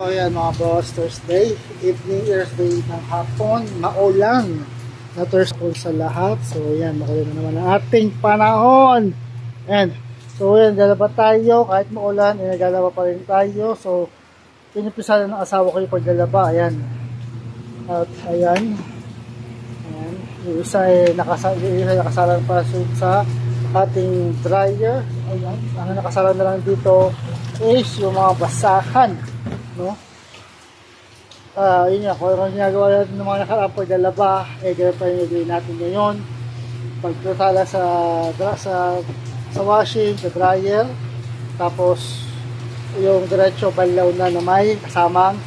So yan mga boss, Thursday, evening, Thursday ng hapon, maulang na Thursday sa lahat. So yan, makulit na naman ang ating panahon. And so yan, galaba tayo, kahit maulan, galaba pa rin tayo. So pinipisa na ng asawa ko yung paggalaba, ayan. At ayan, ayan. Yung isa ay nakasalang pa sa ating dryer. Ayan, ang nakasalang na lang dito is yung mga basahan, no? Yun nga, kung ano ginagawa natin ng mga nakaraang paglalaba, ganun pa yung gawin natin ngayon. Pagkatala sa washing, sa dryer, tapos yung diretso banlaw na may kasamang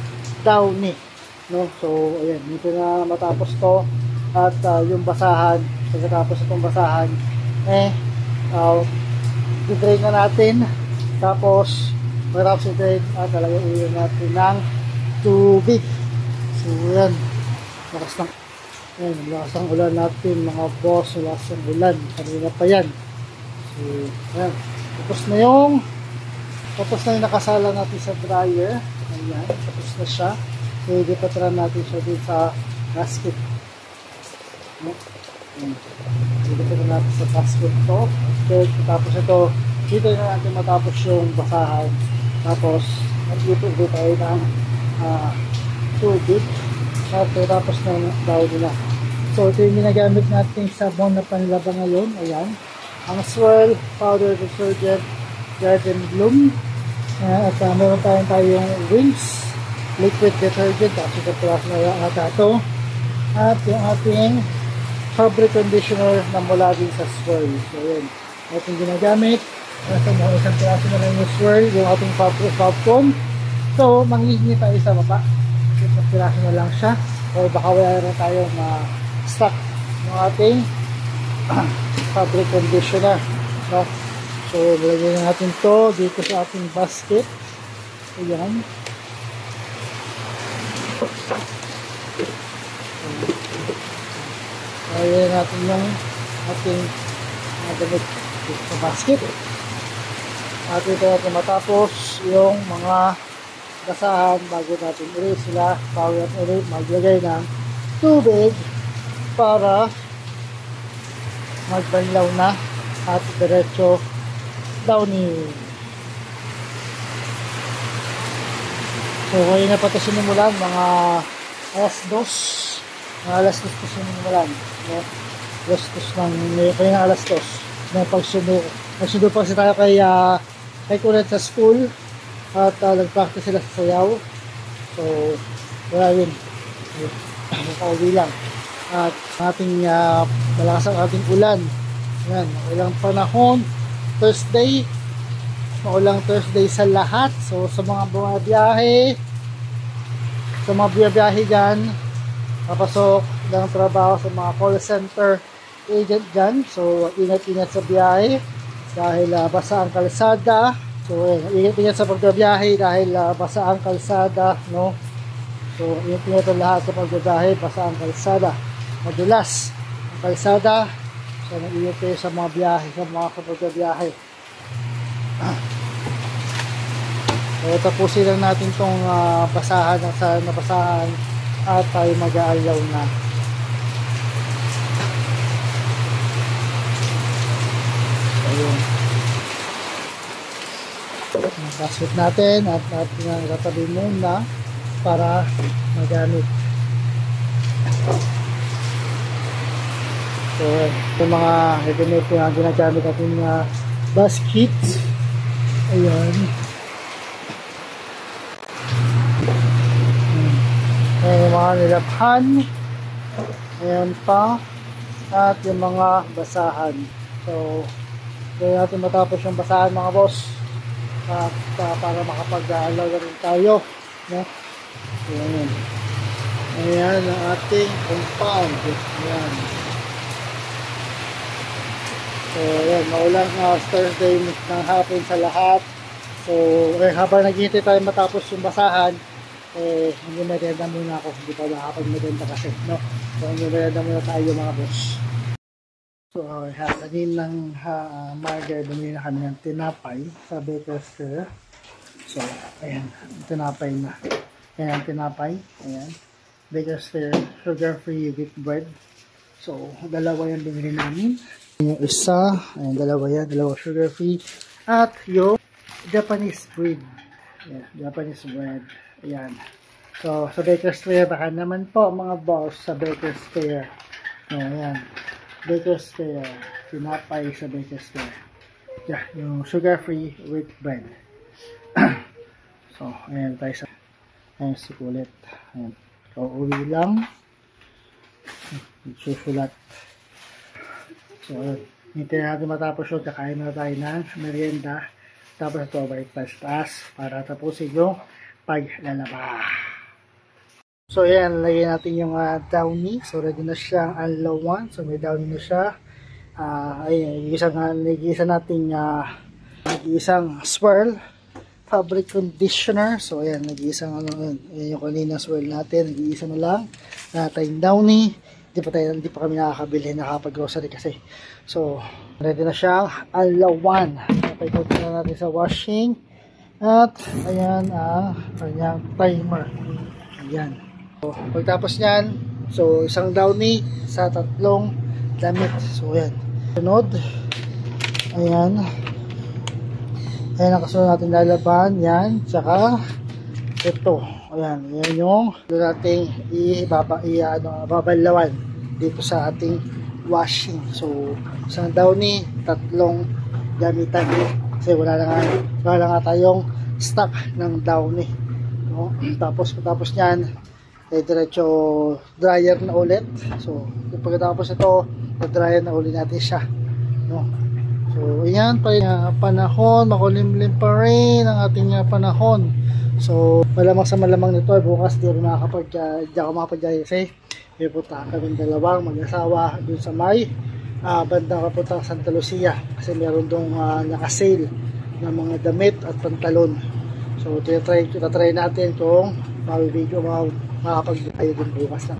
downy, no? So ayan, dito na matapos to. At yung basahan, pagkatapos itong basahan, i-drain na natin. Tapos matapos i-drain, talaga iyon natin ng tubig. So yan, lakas ng ulan natin mga boss, lakas ng ulan, kanina pa yan. So yan, tapos na yung nakasala natin sa dryer. Ayan, tapos na siya. So ipatran natin siya din sa basket, no? Ipatran natin sa basket to. Okay, tapos ito dito na natin matapos yung basahan. Tapos mag-ipig tayo ng tubig at tapos na daw nila. So ito yung ginagamit natin sabon na panlaba ngayon. Ayan, ang Swirl powder detergent garden bloom, at meron tayong Wings liquid detergent, tapos ito plus na yung ito, at yung ating fabric conditioner na mula din sa Swirl. So yun, ating ginagamit. Nasa mga isang klase na lang yung Swirl, yung ating fabric foam. So manghihingi tayo sa baba, isang klase na lang siya, o baka wala na tayong stock ng ating fabric conditioner, no? So lagyan natin to dito sa ating basket. Ayan, lagyan natin yung ating damit dito sa basket. At ito natin matapos yung mga basahan bago natin ulit sila, bago natin ulit maglagay ng tubig para magbanlaw na at diretso downy. So ngayon na pa ito sinimulan, mga alas 2 ito sinimulan, no? Alas 2 ng kaya alas 2 na nagsundo pa kasi tayo kay Kulit sa school. At nag-practice sila sa sayaw. So wala yun, nakauwi lang. At ating malakas ang ating ulan. Yan, ilang panahon, Thursday, maulang Thursday sa lahat. So sa mga bumabiyahe, dyan, papasok ng trabaho sa mga call center agent dyan, so ingat-ingat sa biyahe dahil basa ang kalsada. So ingat-ingat sa pagbiyahe dahil basa ang kalsada, no? So ingat-ingat ang lahat sa pagbiyahe, basa ang kalsada, madulas ang kalsada. So nag-ingat kayo sa mga biyahe, sa mga pagbiyahe. So tapusin lang natin tong basahan sa nabasahan at tayo mag-aalaw na. Ayun, basket natin at natin nagtatabi muna para magamit. So yung mga headnet na ginagamit natin na basket. Ayan, yung mga nilabhan, ayan pa, at yung mga basahan. So kaya natin matapos yung basahan mga boss, at para makapag-aalaw na rin tayo, no? Ayan, ayan ang ating compound. Ayan. So ayan, maulang Thursday ng hapon sa lahat. So habang naghihintay tayo matapos yung basahan, mag-merenda muna ako. Hindi pa nakapag-merenda kasi, no? So mag-merenda muna tayo mga boss. So kaninang margar, bumili na kami ng tinapay sa baker's fair. So ayan, tinapay na. Yan ang tinapay. Ayan. Baker's Fare sugar-free wheat bread. So, dalawa yung binili namin. Yung isa, ayan, dalawa yan, dalawa sugar-free. At yung Japanese bread. Ayan, Japanese bread. Ayan. So, sa Baker's Fare, baka naman po mga boss sa Baker's Fare. Ayan. Baker's Fare. Tinapay sa Baker's Fare. Yeah, yung sugar-free wheat bread. So, ayan tayo sa ayan, sukulit. Ayan. So, uwi lang. Susulat. So, hintayin natin matapos yun. Kakain na tayo ng merienda. Tapos ito, balik tayo sa taas para tapusin yung paglalaba. So, ayan. Lagyan natin yung downy. So, ready na siyang anlawan. So, may downy na siya. Ayun, nag-iisa natin nag-iisang swirl fabric conditioner. So, ayan, nag-iisang ayan yung kanina swirl natin. Nag-iisa na lang. Tayong downy. Hindi pa kami nakakabili, nakapag-grocery kasi. So, ready na siyang alawan. Napay-coat na natin sa washing. At, ayan ang kanyang timer. Ayan. So, pagtapos niyan, so, isang downy sa 3 damit. So, ayan. Sunod. Ayan. Ayan ang kasunod natin lalaban. Yan. Tsaka, ito. Ayan. Yan yung natin babalawan dito sa ating washing. So, isang downy, 3 gamitan. Kasi wala na nga tayong stock ng downy. No? Tapos nyan, diretso dryer na ulit. So, pagkatapos ito, dryer na ulit natin siya. No? So, ayan pa yung panahon, makulimlim pa rin ang ating panahon. So, malamang sa malamang nito, bukas di ako makapag-jaya kasi may punta kami dalawang mag-asawa dun sa may bandang kapuntang Santa Lucia kasi meron dong nakasale ng mga damit at pantalon. So, try natin kung makapag-jaya din bukas na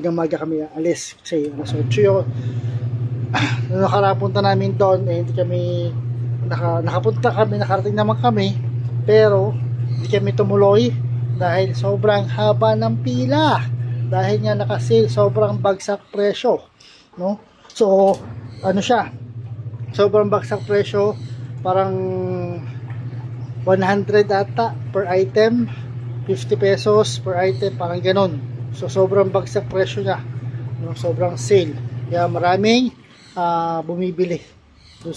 maga kami alis kasi alas 8 yun. Nung nakarapunta namin doon, hindi kami nakarating naman kami, pero hindi kami tumuloy dahil sobrang haba ng pila, dahil nga nakasale, sobrang bagsak presyo, no? So, ano siya, sobrang bagsak presyo, parang 100 ata per item, 50 pesos per item, parang ganon. So, sobrang bagsak presyo niya, no? Sobrang sale, kaya maraming bumibili doon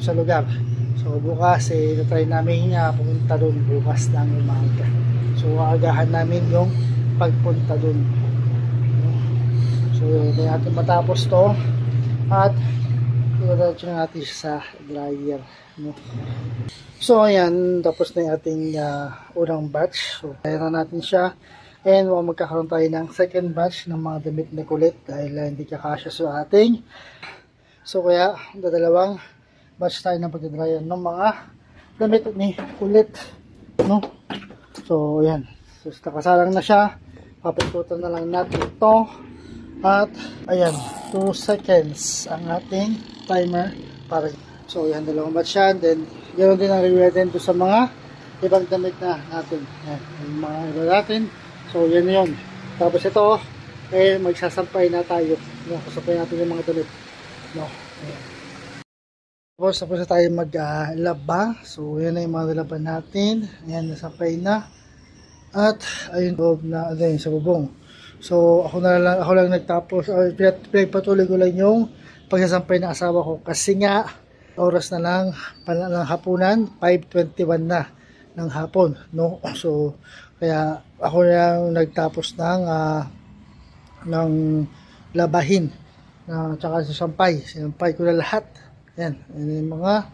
sa lugar. So bukas try namin pumunta doon bukas ng umaga. So aagahan namin yung pagpunta doon. So natin matapos to at diretso na natin sa dryer, no? So ayan, tapos na yung ating unang batch. So kaya na natin siya. And magkakaroon tayo ng second batch ng mga damit na kulit dahil hindi kakasya sa ating. So kaya dadalawang batch tayo ng pagdadryan ng mga damit ni kulit, no? So ayan, so nakasalang na siya, papikutan na lang natin ito at ayan, 2 seconds ang ating timer para. So ayan, dalawang batch yan. Then ganoon din ang reward din sa mga ibang damit na natin. Ayan, yung mga iba natin. So yan yun. Tapos ito magsasampay na tayo, no? Sasampay natin yung mga damit, no? Tapos na tayo maglaba. So yan na yung mga laban natin. Ayan, nasampay na. At ayun, loob na din sa bubong. So ako lang nagtapos, pinagpatuloy ko lang yung pagsasampay ng asawa ko kasi nga oras na lang ng hapunan, 5:21 na ng hapon, no? So kaya ako lang nagtapos ng labahin tsaka sinampay ko na lahat. Yan yung mga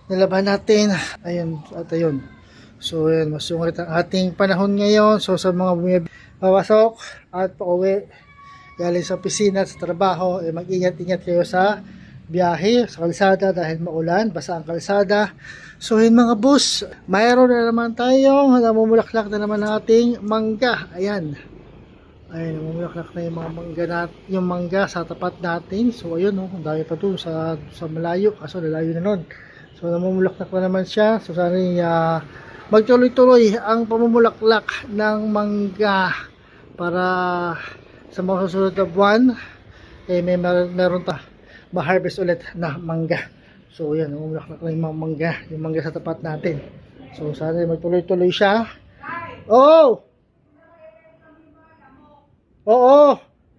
nilaban natin. Ayun, at ayun. So yan, masungit ang ating panahon ngayon. So sa mga papasok at pauwi galing sa opisina, sa trabaho, mag-ingat-ingat kayo sa biyahe, sa kalsada dahil maulan, basa ang kalsada. So yun mga boss, mayroon na naman tayong namumulaklak na naman ng ating mangga. Ayan. Ayun, namumulaklak na yung mangga sa tapat natin. So ayun, ang dami pa doon sa malayo, kaso lalayo na nun. So namumulaklak na naman siya. So sana magtuloy-tuloy ang pamumulaklak ng mangga para sa mga susunod na buwan meron ta ma-harvest ulit na mangga. So yan, umulaklak na yung mga mangga, yung mangga sa tapat natin. So sana magtuloy-tuloy siya. Oo,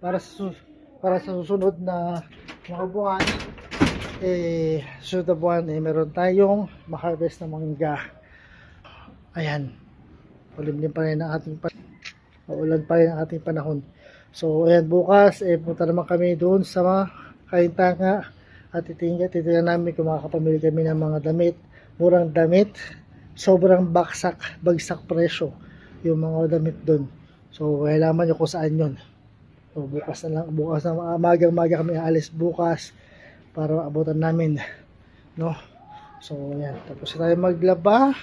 para sa susunod na mga buwan, susunod na buwan, meron tayong ma-harvest na mangga. Ayan, malimlim pa rin ang ating maulan pa rin ang ating panahon. So ayan, bukas punta naman kami doon sa Kaintanga at titingnan namin kung makakapamili kami ng mga damit, murang damit, sobrang bagsak presyo yung mga damit doon. So kailangan nyo kung saan yun. So bukas na magang-maga kami aalis bukas para abutan namin, no? So ayan, tapos tayo maglaba.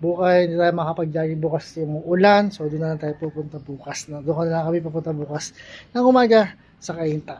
Bukas hindi tayo makapag-jogging bukas yung ulan. So doon na tayo pupunta bukas. Doon na lang kami pupunta bukas ng umaga sa Kainta.